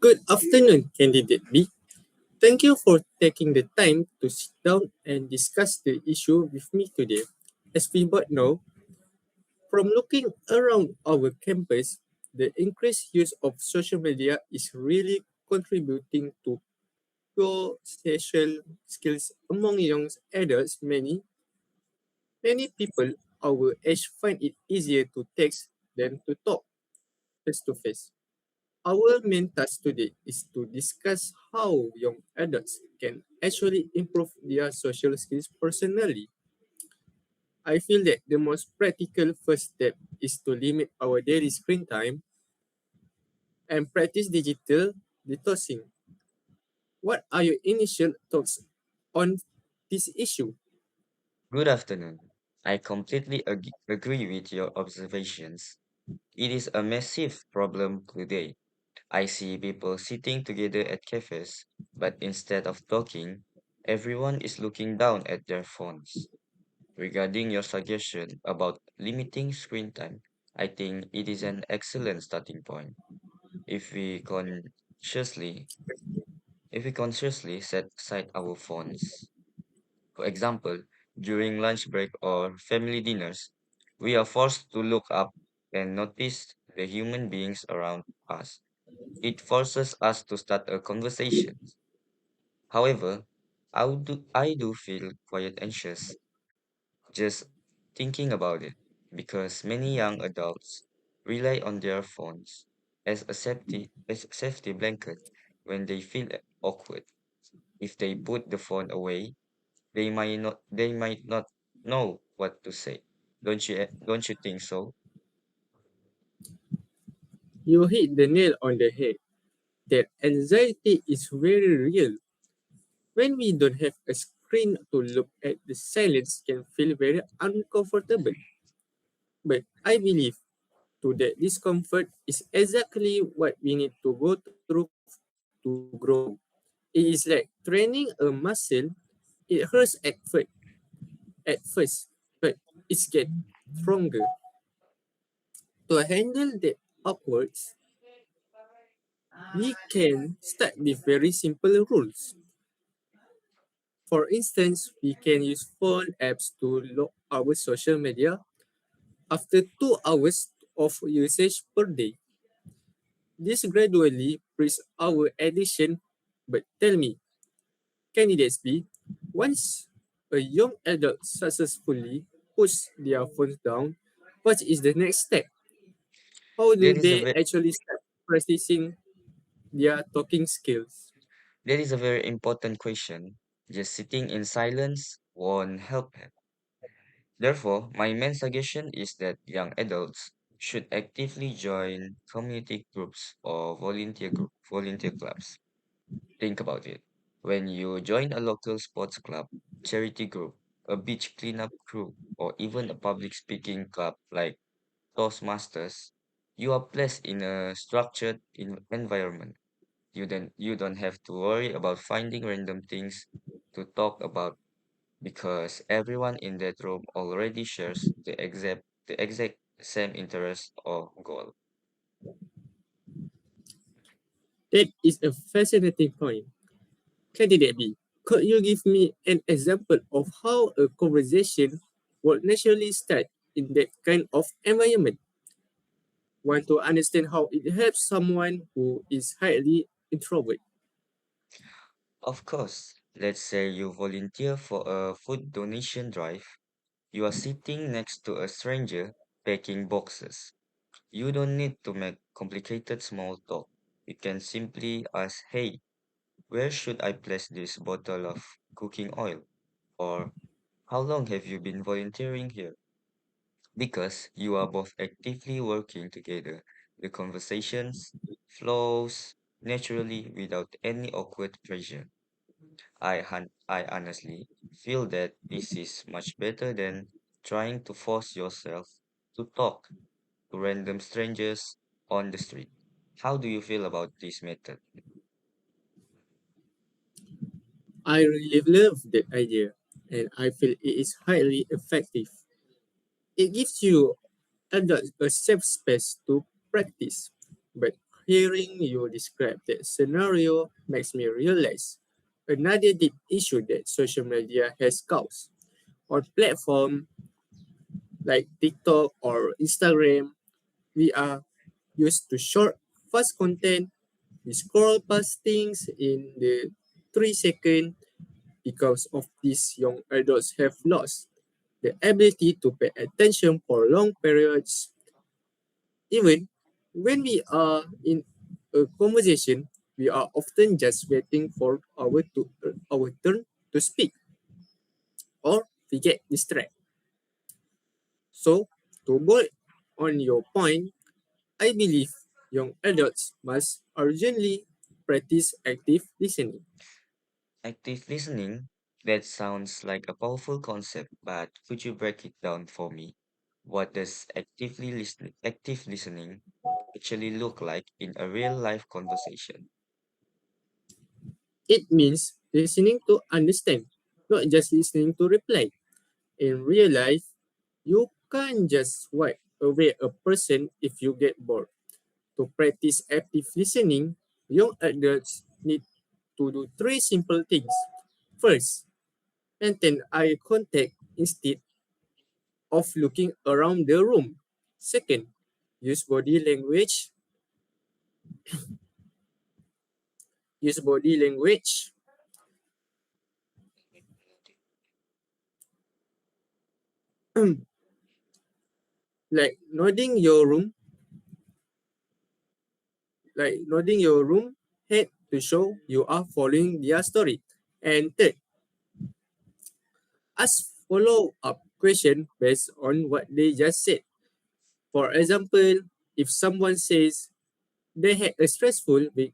Good afternoon, candidate B. Thank you for taking the time to sit down and discuss the issue with me today. As we both know, from looking around our campus, the increased use of social media is really contributing to poor social skills among young adults. Many people our age find it easier to text than to talk face to face. Our main task today is to discuss how young adults can actually improve their social skills personally. I feel that the most practical first step is to limit our daily screen time and practice digital detoxing. What are your initial thoughts on this issue? Good afternoon. I completely agree with your observations. It is a massive problem today. I see people sitting together at cafes, but instead of talking, everyone is looking down at their phones. Regarding your suggestion about limiting screen time, I think it is an excellent starting point. If we consciously, if we consciously set aside our phones, for example, during lunch break or family dinners, we are forced to look up and notice the human beings around us. It forces us to start a conversation. However, I do feel quite anxious just thinking about it because many young adults rely on their phones as a safety blanket when they feel awkward. If they put the phone away, they might not know what to say. Don't you think so? You hit the nail on the head. That anxiety is very real. When we don't have a screen to look at, the silence can feel very uncomfortable. But I believe to that discomfort is exactly what we need to go through to grow. It is like training a muscle. It hurts at first, but it gets stronger. To handle the awkward, we can start with very simple rules. For instance, we can use phone apps to log our social media after 2 hours of usage per day. This gradually breaks our addiction. But tell me, candidates B, once a young adult successfully puts their phones down, what is the next step? How do That is a they ve- actually start practicing their talking skills? that is a very important question. Just sitting in silence won't help them. Therefore, my main suggestion is that young adults should actively join community groups or volunteer clubs. Think about it. When you join a local sports club, charity group, a beach cleanup crew, or even a public speaking club like Toastmasters, you are placed in a structured environment. You don't have to worry about finding random things to talk about because everyone in that room already shares the exact same interest or goal. That is a fascinating point. Candidate B, could you give me an example of how a conversation would naturally start in that kind of environment? Want to understand how it helps someone who is highly introvert. Of course, let's say you volunteer for a food donation drive. You are sitting next to a stranger packing boxes. You don't need to make complicated small talk. You can simply ask, hey, where should I place this bottle of cooking oil? Or how long have you been volunteering here? Because you are both actively working together. The conversations flows naturally without any awkward pressure. I honestly feel that this is much better than trying to force yourself to talk to random strangers on the street. How do you feel about this method? I really love that idea and I feel it is highly effective. It gives you adults a safe space to practice. But Hearing you describe that scenario makes me realize another deep issue that social media has caused. On platforms like TikTok or Instagram, we are used to short, fast content. We scroll past things in the 3 second. Because of this, young adults have lost the ability to pay attention for long periods. Even when we are in a conversation, we are often just waiting for our turn to speak, or we get distracted. So, to build on your point, I believe young adults must urgently practice active listening. Active listening? That sounds like a powerful concept, but could you break it down for me? What does active listening actually look like in a real life conversation? It means listening to understand, not just listening to reply. In real life, you can't just wipe away a person if you get bored. To practice active listening, young adults need to do three simple things. First, maintain eye contact instead of looking around the room. Second, use body language. Use body language like nodding your room head to show you are following their story. And third, ask follow-up question based on what they just said. For example, if someone says they had a stressful week,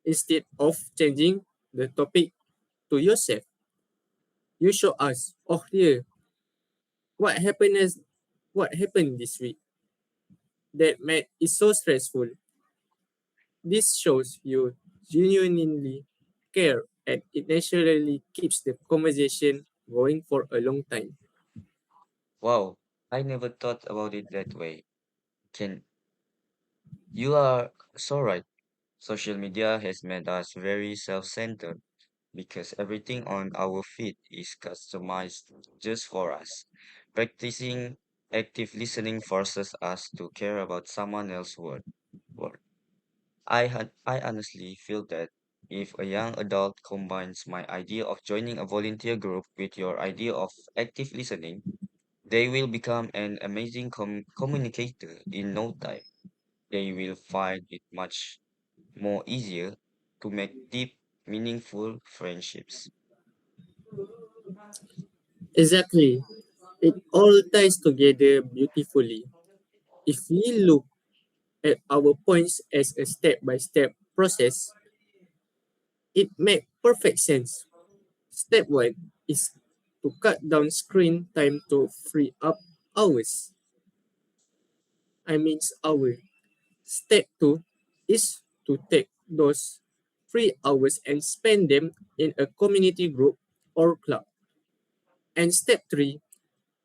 instead of changing the topic to yourself, you should ask, "Oh dear, what happened? What happened this week that made it so stressful?" This shows you genuinely care, and it naturally keeps the conversation going for a long time. Wow, I never thought about it that way. Can You are so right. Social media has made us very self-centered because everything on our feed is customized just for us. Practicing active listening forces us to care about someone else's word. I honestly feel that if a young adult combines my idea of joining a volunteer group with your idea of active listening, they will become an amazing communicator in no time. They will find it much more easier to make deep, meaningful friendships. Exactly. It all ties together beautifully. If we look at our points as a step by step process, it makes perfect sense. Step 1 is to cut down screen time to free up hours. Hour. Step 2 is to take those 3 hours and spend them in a community group or club. And step 3,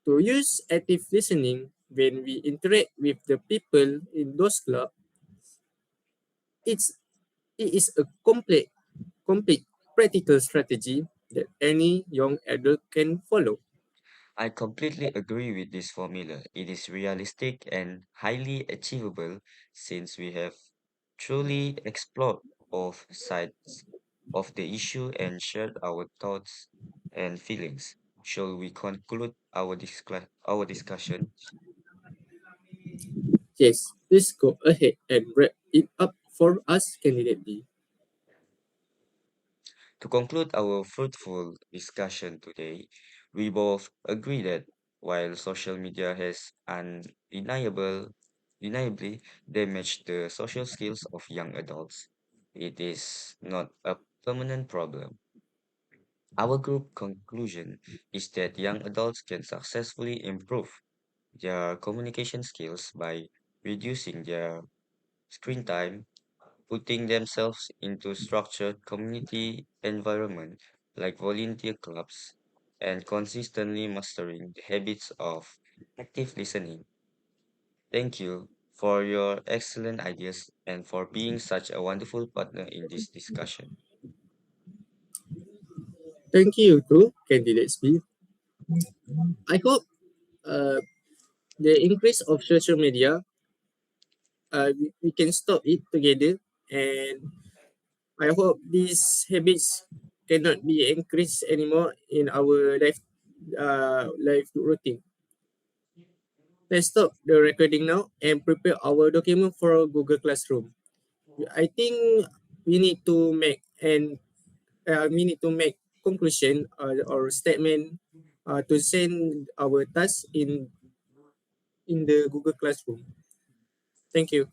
to use active listening when we interact with the people in those clubs. It's it is a complete practical strategy that any young adult can follow. I completely agree with this formula. It is realistic and highly achievable since we have truly explored both sides of the issue and shared our thoughts and feelings. Shall we conclude our discussion? Yes, please go ahead and wrap it up for us, candidate B. To conclude our fruitful discussion today, we both agree that while social media has undeniably damaged the social skills of young adults, it is not a permanent problem. Our group conclusion is that young adults can successfully improve their communication skills by reducing their screen time, putting themselves into structured community environment like volunteer clubs, and consistently mastering the habits of active listening. Thank you for your excellent ideas and for being such a wonderful partner in this discussion. Thank you to candidates B. I hope uh, the increase of social media, we can stop it together, and I hope these habits cannot be increased anymore in our life routine. Let's stop the recording now and prepare our document for Google Classroom. I think we need to make and we need to make conclusion or statement to send our task in the Google Classroom. Thank you.